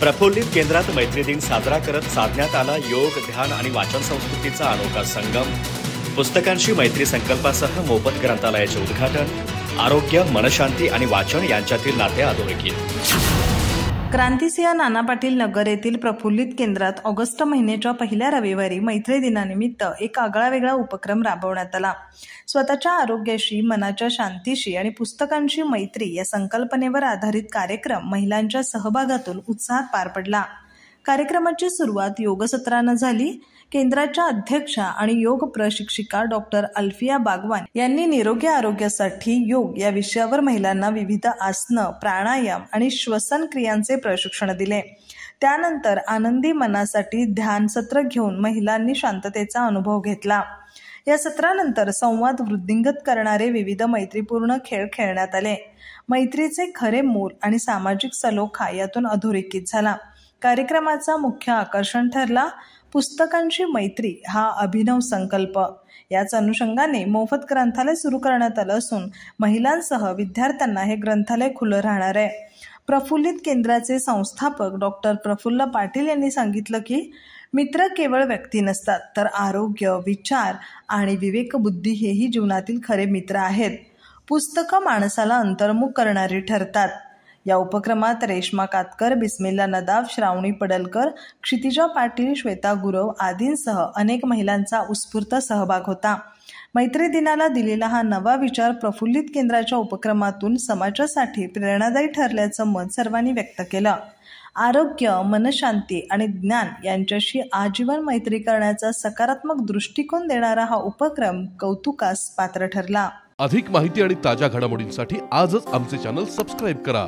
प्रफुल्लित केंद्रात मैत्री दिन साजरा करत साधण्यात आला योग, ध्यान आणि वाचन संस्कृतीचा अनोखा संगम। पुस्तकांशी मैत्री संकल्पासह मोफत ग्रंथालयाचे उद्घाटन। आरोग्य, मनशांती आणि वाचन यांच्यातील नाते अधोरेखित। क्रांतिसिंह नाना पाटील नगर येथील प्रफुल्लित केंद्रात ऑगस्ट महिन्याच्या पहिल्या रविवारी मैत्री दिनानिमित्त एक आगळावेगळा उपक्रम राबवण्यात आला। स्वतःच्या आरोग्याशी, मनाच्या शांतीशी आणि पुस्तकांशी मैत्री या संकल्पनेवर आधारित कार्यक्रम महिलांच्या सहभागातून उत्साहात पार पडला। कार्यक्रमाची सुरुवात योगसत्रानं झाली। केंद्राच्या अध्यक्षा आणि योग प्रशिक्षिका डॉक्टर अल्फिया बागवान यांनी निरोगी आरोग्यासाठी योग या विषयावर महिलांना विविध आसनं, प्राणायाम आणि श्वसन क्रियांचे प्रशिक्षण दिले। त्यानंतर आनंदी मनासाठी ध्यान सत्र घेऊन महिलांनी शांततेचा अनुभव घेतला। या सत्रानंतर संवाद वृद्धिंगत करणारे विविध मैत्रीपूर्ण खेळ खेळण्यात आले। मैत्रीचे खरे मूल आणि सामाजिक सलोखा यातून अधोरेखित झाला। कार्यक्रमाचा मुख्य आकर्षण ठरला पुस्तकांची मैत्री हा अभिनव संकल्प। याच अनुषंगाने मोफत ग्रंथालय सुरू करण्यात आलं असून महिलांसह विद्यार्थ्यांना हे ग्रंथालय खुलं राहणार आहे। प्रफुल्लित केंद्राचे संस्थापक डॉक्टर प्रफुल्ल पाटील यांनी सांगितलं की मित्र केवळ व्यक्ती नसतात, तर आरोग्य, विचार आणि विवेकबुद्धी हेही जीवनातील खरे मित्र आहेत। पुस्तकं माणसाला अंतर्मुख करणारी ठरतात। या उपक्रमात रेश्मा कातकर, बिस्मिल्ला नदाफ, श्रावणी पडलकर, क्षितिजा पाटील, श्वेता गुरव आदींसह अनेक महिलांचा उत्स्फूर्त सहभाग होता। मैत्री दिनाला दिलेला हा नवा विचार प्रफुल्लित केंद्राच्या उपक्रमातून समाजासाठी प्रेरणादायी ठरल्याचं मत सर्वांनी व्यक्त केलं। आरोग्य, मनशांती आणि ज्ञान यांच्याशी आजीवन मैत्री करण्याचा सकारात्मक दृष्टिकोन देणारा हा उपक्रम कौतुकास पात्र ठरला। अधिक माहिती आणि ताज्या घडामोडींसाठी आजच आमचे चॅनल सबस्क्राइब करा।